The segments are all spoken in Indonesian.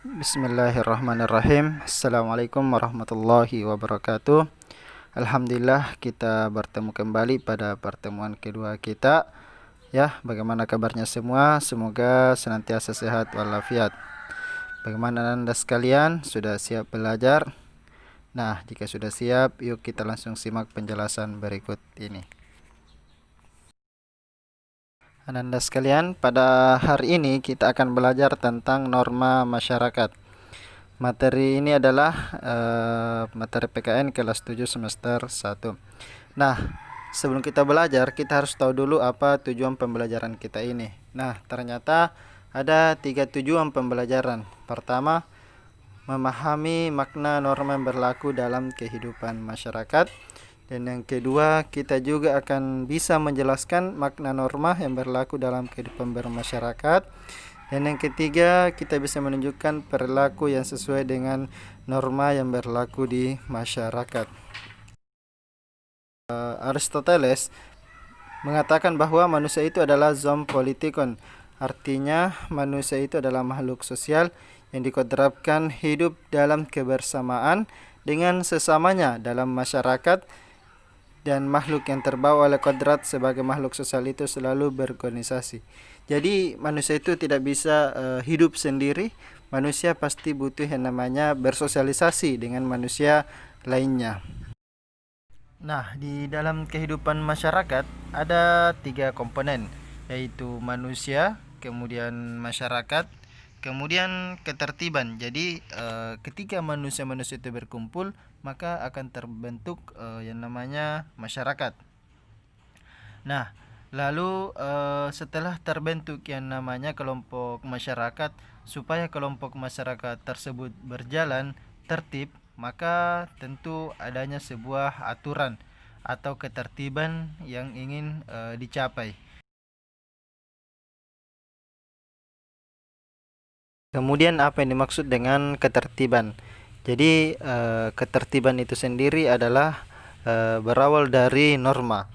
Bismillahirrahmanirrahim. Assalamualaikum warahmatullahi wabarakatuh. Alhamdulillah kita bertemu kembali pada pertemuan kedua kita. Ya, bagaimana kabarnya semua? Semoga senantiasa sehat walafiat. Bagaimana Anda sekalian? Sudah siap belajar? Nah, jika sudah siap, yuk kita langsung simak penjelasan berikut ini. Anda sekalian, pada hari ini kita akan belajar tentang norma masyarakat. Materi ini adalah materi PKN kelas 7 semester 1. Nah, sebelum kita belajar, kita harus tahu dulu apa tujuan pembelajaran kita ini. Nah, ternyata ada 3 tujuan pembelajaran. Pertama, memahami makna norma yang berlaku dalam kehidupan masyarakat. Dan yang kedua, kita juga akan bisa menjelaskan makna norma yang berlaku dalam kehidupan bermasyarakat. Dan yang ketiga, kita bisa menunjukkan perilaku yang sesuai dengan norma yang berlaku di masyarakat. Aristoteles mengatakan bahwa manusia itu adalah zoon politikon. Artinya, manusia itu adalah makhluk sosial yang dikodratkan hidup dalam kebersamaan dengan sesamanya dalam masyarakat. Dan makhluk yang terbawa oleh kodrat sebagai makhluk sosial itu selalu berorganisasi. Jadi manusia itu tidak bisa hidup sendiri. Manusia pasti butuh yang namanya bersosialisasi dengan manusia lainnya. Nah, di dalam kehidupan masyarakat ada 3 komponen, yaitu manusia, kemudian masyarakat, kemudian ketertiban. Jadi ketika manusia-manusia itu berkumpul, maka akan terbentuk yang namanya masyarakat. Nah, lalu setelah terbentuk yang namanya kelompok masyarakat, supaya kelompok masyarakat tersebut berjalan tertib, maka tentu adanya sebuah aturan atau ketertiban yang ingin dicapai. Kemudian apa yang dimaksud dengan ketertiban? Jadi ketertiban itu sendiri adalah berawal dari norma.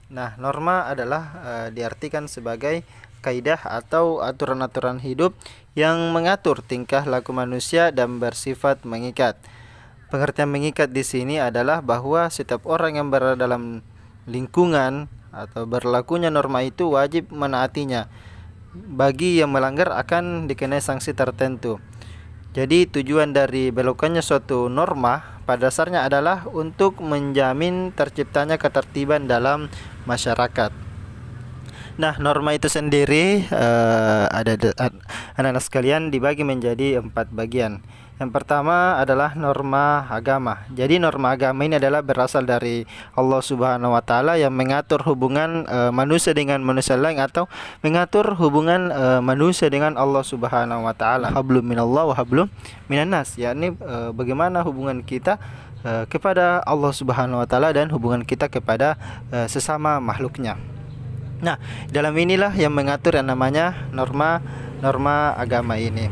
Nah, norma adalah diartikan sebagai kaidah atau aturan-aturan hidup yang mengatur tingkah laku manusia dan bersifat mengikat. Pengertian mengikat di sini adalah bahwa setiap orang yang berada dalam lingkungan atau berlakunya norma itu wajib menaatinya. Bagi yang melanggar akan dikenai sanksi tertentu. Jadi tujuan dari belokannya suatu norma pada dasarnya adalah untuk menjamin terciptanya ketertiban dalam masyarakat. Nah, norma itu sendiri anak-anak sekalian dibagi menjadi 4 bagian. Yang pertama adalah norma agama. Jadi norma agama ini adalah berasal dari Allah Subhanahu wa taala yang mengatur hubungan manusia dengan manusia lain atau mengatur hubungan manusia dengan Allah Subhanahu wa taala. Hablum minallah wa hablum minannas, yakni bagaimana hubungan kita kepada Allah Subhanahu wa taala dan hubungan kita kepada sesama makhluknya. Nah, dalam inilah yang mengatur yang namanya norma agama ini.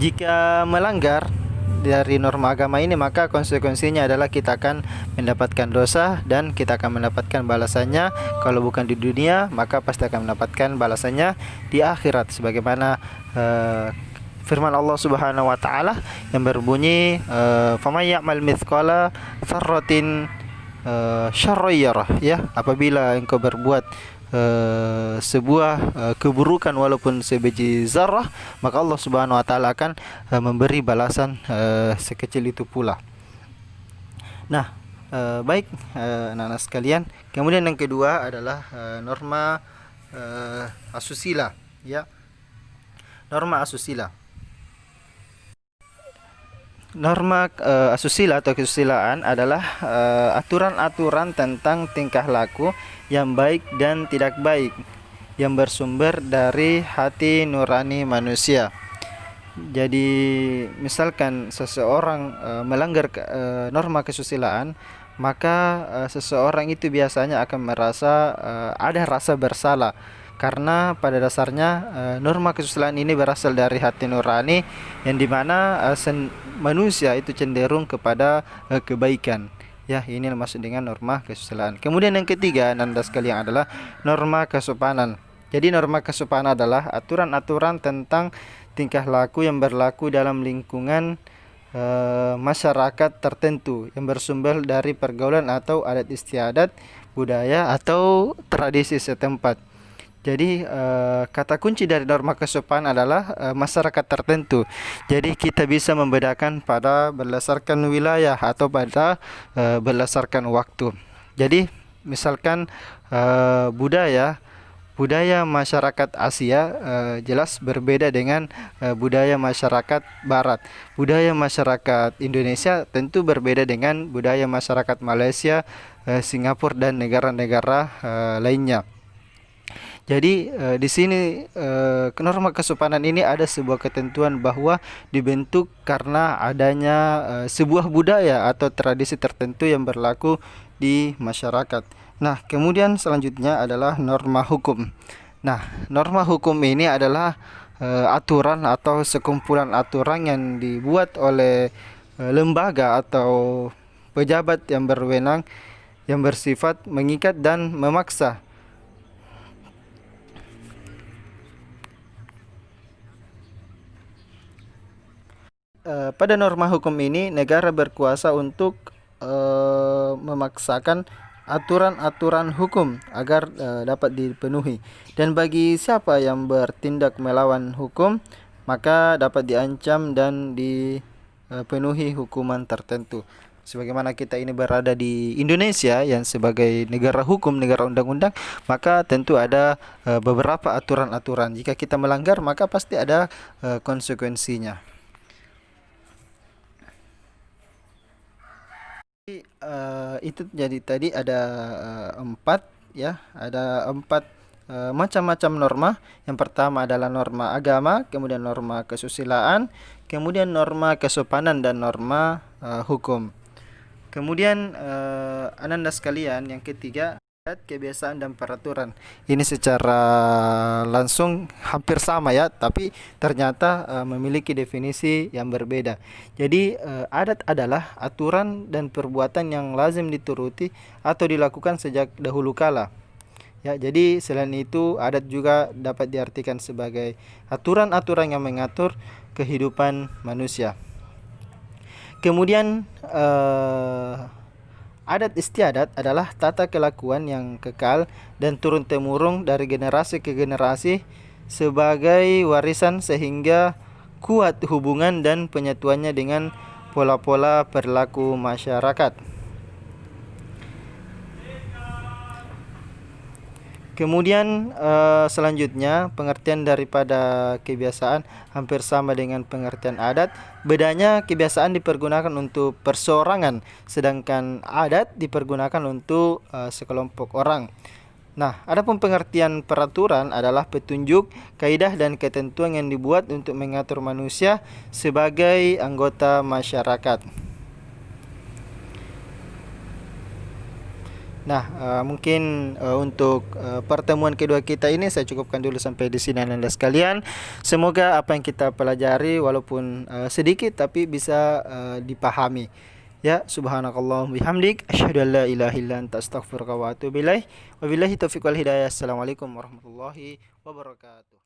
Jika melanggar dari norma agama ini, maka konsekuensinya adalah kita akan mendapatkan dosa dan kita akan mendapatkan balasannya. Kalau bukan di dunia, maka pasti akan mendapatkan balasannya di akhirat, sebagaimana firman Allah Subhanahu wa taala yang berbunyi faman ya'mal mithqala dzarratin syarriyarah, ya, apabila engkau berbuat sebuah keburukan walaupun sebiji zarah, maka Allah Subhanahu wa taala akan memberi balasan sekecil itu pula. Nah, baik anak-anak sekalian, kemudian yang kedua adalah norma asusila, ya. Norma asusila. Norma asusila atau kesusilaan adalah aturan-aturan tentang tingkah laku yang baik dan tidak baik yang bersumber dari hati nurani manusia. Jadi misalkan seseorang melanggar norma kesusilaan, maka seseorang itu biasanya akan merasa ada rasa bersalah, karena pada dasarnya norma kesusilaan ini berasal dari hati nurani yang dimana manusia itu cenderung kepada kebaikan. Ya, ini maksud dengan norma kesusilaan. Kemudian yang ketiga, Anda sekalian, adalah norma kesopanan. Jadi norma kesopanan adalah aturan-aturan tentang tingkah laku yang berlaku dalam lingkungan masyarakat tertentu yang bersumber dari pergaulan atau adat istiadat, budaya atau tradisi setempat. Jadi kata kunci dari norma kesopanan adalah masyarakat tertentu. Jadi kita bisa membedakan pada berdasarkan wilayah atau pada berdasarkan waktu. Jadi misalkan budaya masyarakat Asia jelas berbeda dengan budaya masyarakat Barat. Budaya masyarakat Indonesia tentu berbeda dengan budaya masyarakat Malaysia, Singapura dan negara-negara lainnya. Jadi di sini norma kesopanan ini ada sebuah ketentuan bahwa dibentuk karena adanya sebuah budaya atau tradisi tertentu yang berlaku di masyarakat. Nah, kemudian selanjutnya adalah norma hukum. Nah, norma hukum ini adalah aturan atau sekumpulan aturan yang dibuat oleh lembaga atau pejabat yang berwenang yang bersifat mengikat dan memaksa. Pada norma hukum ini negara berkuasa untuk memaksakan aturan-aturan hukum agar dapat dipenuhi, dan bagi siapa yang bertindak melawan hukum maka dapat diancam dan dipenuhi hukuman tertentu. Sebagaimana kita ini berada di Indonesia yang sebagai negara hukum, negara undang-undang, maka tentu ada beberapa aturan-aturan. Jika kita melanggar maka pasti ada konsekuensinya. Itu jadi tadi ada empat ya, ada empat macam-macam norma. Yang pertama adalah norma agama, kemudian norma kesusilaan, kemudian norma kesopanan dan norma hukum. Kemudian ananda sekalian, yang ketiga kebiasaan dan peraturan. Ini secara langsung hampir sama ya, tapi ternyata memiliki definisi yang berbeda. Jadi adat adalah aturan dan perbuatan yang lazim dituruti atau dilakukan sejak dahulu kala. Ya, jadi selain itu adat juga dapat diartikan sebagai aturan-aturan yang mengatur kehidupan manusia. Kemudian adat istiadat adalah tata kelakuan yang kekal dan turun-temurun dari generasi ke generasi sebagai warisan sehingga kuat hubungan dan penyatuannya dengan pola-pola perilaku masyarakat. Kemudian selanjutnya pengertian daripada kebiasaan hampir sama dengan pengertian adat. Bedanya kebiasaan dipergunakan untuk perseorangan, sedangkan adat dipergunakan untuk sekelompok orang. Nah, adapun pengertian peraturan adalah petunjuk, kaidah dan ketentuan yang dibuat untuk mengatur manusia sebagai anggota masyarakat. Nah, mungkin untuk pertemuan kedua kita ini saya cukupkan dulu sampai di sini Anda sekalian. Semoga apa yang kita pelajari walaupun sedikit tapi bisa dipahami. Ya, subhanakallahumma bihamdik asyhadu an la ilaha illa anta astaghfiruka wa atubu ilaik. Wabillahi taufiq wal hidayah. Assalamualaikum warahmatullahi wabarakatuh.